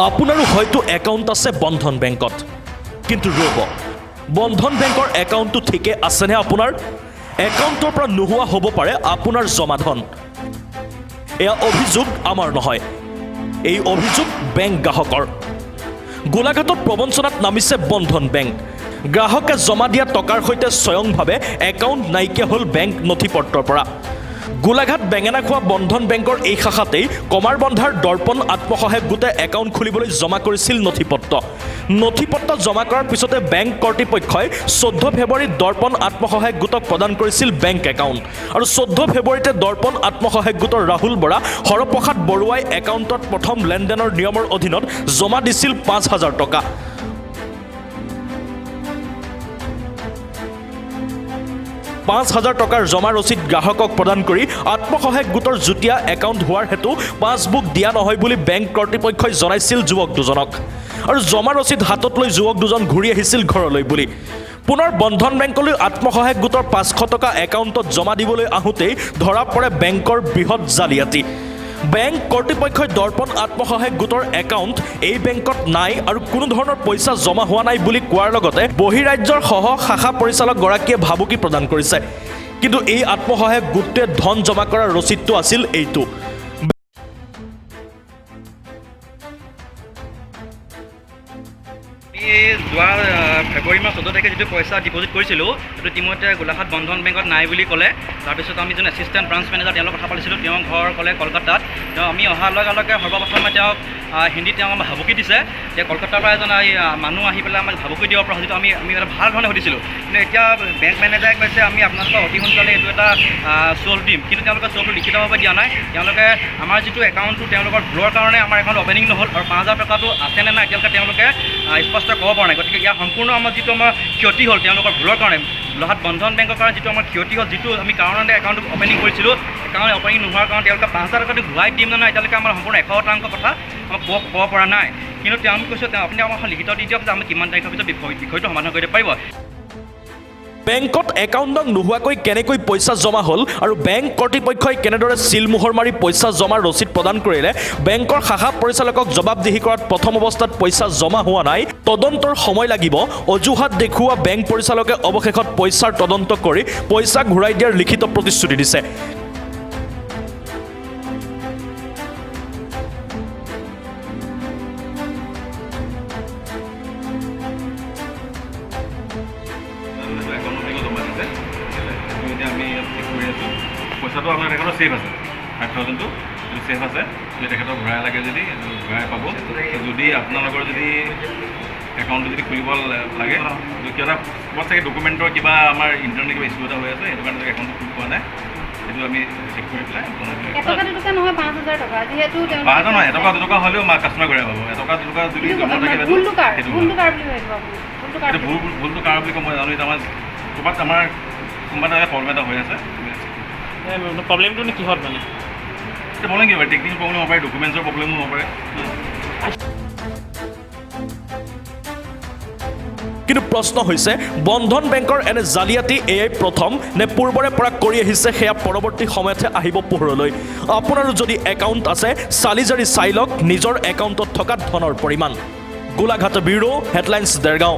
আপোনাৰো হয়তো একাউণ্ট আছে বন্ধন বেংকত, কিন্তু ৰ'ব, বন্ধন বেংকৰ একাউণ্টটো ঠিকে আছেনে আপোনাৰ? একাউণ্টৰ পৰা নোহোৱা হ'ব পাৰে আপোনাৰ জমা ধন। এয়া অভিযোগ আমাৰ নহয়, এই অভিযোগ বেংক গ্ৰাহকৰ। গোলাঘাটত প্ৰবঞ্চনাত নামিছে বন্ধন বেংক। গ্ৰাহকে জমা দিয়া টকাৰ সৈতে স্বয়ংভাৱে একাউণ্ট নাইকিয়া হ'ল বেংক নথিপত্ৰৰ পৰা। গোলাঘাট বেঙেনাখোৱা বন্ধন বেংকৰ এই শাখাতেই কমাৰবন্ধাৰ দৰ্পণ আত্মসহায়ক গোটে একাউণ্ট খুলিবলৈ জমা কৰিছিল নথিপত্ৰ জমা কৰাৰ পিছতে বেংক কৰ্তৃপক্ষই 14 ফেব্ৰুৱাৰীত দৰ্পণ আত্মসহায়ক গোটক প্ৰদান কৰিছিল বেংক একাউণ্ট। আৰু 14 ফেব্ৰুৱাৰীতে দৰ্পণ আত্মসহায়ক গোটৰ ৰাহুল বৰা, হৰপ্ৰসাদ বৰুৱাই একাউণ্টত প্ৰথম লেনদেনৰ নিয়মৰ অধীনত জমা দিছিল 5,000 টকা। 5,000 টকাৰ জমা ৰচিদ গ্ৰাহকক প্ৰদান কৰি আত্মসহায়ক গোটৰ যুটীয়া একাউণ্ট হোৱাৰ হেতু পাছবুক দিয়া নহয় বুলি বেংক কৰ্তৃপক্ষই জনাইছিল যুৱক দুজনক। আৰু জমা ৰচিদ হাতত লৈ যুৱক দুজন ঘূৰি আহিছিল ঘৰলৈ বুলি। পুনৰ বন্ধন বেংকলৈ আত্মসহায়ক গোটৰ 500 টকা একাউণ্টত জমা দিবলৈ আহোঁতেই ধৰা পৰে বেংকৰ বৃহৎ জালিয়াতি। বেংক কৰ্তৃপক্ষই দৰ্পণ আত্মসহায়ক গোটৰ একাউণ্ট এই বেংকত নাই আৰু কোনো ধৰণৰ পইচা জমা হোৱা নাই বুলি কোৱাৰ লগতে বহিৰাজ্যৰ সহ শাখা পৰিচালকগৰাকীয়ে ভাবুকি প্ৰদান কৰিছে। কিন্তু এই আত্মসহায়ক গোটটোৱে ধন জমা কৰাৰ ৰচিদটো আছিল এইটো। যোৱা ফেব্ৰুৱাৰী মাহ 14 তাৰিখে যিটো পইচা ডিপজিট কৰিছিলোঁ সেইটো ইতিমধ্যে গোলাঘাট বন্ধন বেংকত নাই বুলি ক'লে। তাৰপিছত আমি যোন এছিষ্টেণ্ট ব্ৰাঞ্চ মেনেজাৰ তেওঁৰ লগত কথা পাতিছিলোঁ, তেওঁৰ ঘৰ ক'লে কলকাতাত। আমি অহাৰ লগে লগে সৰ্বপ্ৰথমে তেওঁক হিন্দীত তেওঁক আমাক ভাবুকি দিছে যে কলকাতাৰ পৰা এজন মানুহ আহি পেলাই আমাক ভাবুকি দিব পৰা যিটো আমি এটা ভাল ধৰণে সুধিছিলোঁ। কিন্তু এতিয়া বেংক মেনেজাৰে কৈছে আমি আপোনালোকক অতি সোনকালে এইটো এটা চল্ভ দিম, কিন্তু তেওঁলোকে চল্ভটো লিখিতভাৱে দিয়া নাই। তেওঁলোকে আমাৰ যিটো একাউণ্টটো তেওঁলোকৰ ভুলৰ কাৰণে আমাৰ একাউণ্ট অপেনিং নহ'ল আৰু 5,000 টকাটো আছেনে নাই এতিয়ালৈকে তেওঁলোকে স্পষ্ট ক'ব পৰা নাই। গতিকে ইয়াৰ সম্পূৰ্ণ আমাৰ যিটো আমাৰ ক্ষতি হ'ল তেওঁলোকৰ ভুলৰ কাৰণে, গোলাঘাট বন্ধন বেংকৰ কাৰণে যিটো আমাৰ ক্ষতি হ'ল, যিটো আমি কাৰণতে একাউণ্টটো অপেনিং কৰিছিলোঁ, একাউণ্ট অপেনিং নোহোৱাৰ কাৰণে তেওঁলোকে 5,000 টকাটো ঘূৰাই দিম নে নাই এতিয়ালৈকে আমাৰ সম্পূৰ্ণ 100% কথা আমাক ক'ব পৰা নাই। কিন্তু তেওঁ আমি কৈছোঁ আপুনি আমাক লিখিত দি দিয়ক যে আমি কিমান তাৰিখৰ পিছত বিষয়টো সমাধান কৰিব পাৰিব। বেংকত একাউণ্ট নোহোৱাকৈ কেনেকৈ পইচা জমা হ'ল আৰু বেংক কৰ্তৃপক্ষই কেনেদৰে চিলমোহৰ মাৰি পইচা জমাৰ ৰচিদ প্ৰদান কৰিলে বেংকৰ শাখা পৰিচালকক জবাবদিহি কৰাত প্ৰথম অৱস্থাত পইচা জমা হোৱা নাই, তদন্তৰ সময় লাগিব, অজুহাত দেখুওৱা বেংক পৰিচালকে অৱশেষত পইচাৰ তদন্ত কৰি পইচা ঘূৰাই দিয়াৰ লিখিত প্ৰতিশ্ৰুতি দিছে। পইচাটো আপোনাৰ একাউণ্টত ছেভ আছে, 5,000টো ছেভ আছে। যদি তেখেতক ঘূৰাই লাগে যদি ঘূৰাই পাব। যদি আপোনালোকৰ যদি একাউণ্টটো যদি খুলিব লাগে কিবা এটা চাগে ডকুমেণ্টৰ কিবা আমাৰ ইণ্টাৰনেট কিবা ইছ্যু এটা হৈ আছে, সেইটো কাৰণে একাউণ্টটো খুলি পোৱা নাই। সেইটো আমি চেক কৰি পেলাই 5,000 নহয় 5,000 টকা যিহেতু 5,000 নহয় 1 টকা 2 টকা হ'লেও কাষ্টমাৰ ঘূৰাই পাব। 1 টকা 2 টকা যদি জমা থাকে সেইটো ভুলটো কাৰ বুলি কয় মই জানো। এতিয়া আমাৰ ক'ৰবাত আমাৰ কোনোবা এটা প্ৰব্লেম এটা হৈ আছে। প্ৰব্লেমটো কিহত মানে এতিয়া প্ৰব্লেম কি হ'ব পাৰে, টেকনিকেল প্ৰব্লেম হ'ব পাৰে, ডকুমেণ্টছৰ প্ৰব্লেমো হ'ব পাৰে। কিন্তু প্ৰশ্ন হৈছে বন্ধন বেংকৰ এনে জালিয়াতি এয়াই প্ৰথম নে পূৰ্বৰে পৰা কৰি আহিছে সেয়া পৰৱৰ্তী সময়তহে আহিব পোহৰলৈ। আপোনাৰো যদি একাউণ্ট আছে চালি জাৰি চাই লওক নিজৰ একাউণ্টত থকা ধনৰ পৰিমাণ। Golaghat bureau, headlines Dergaon.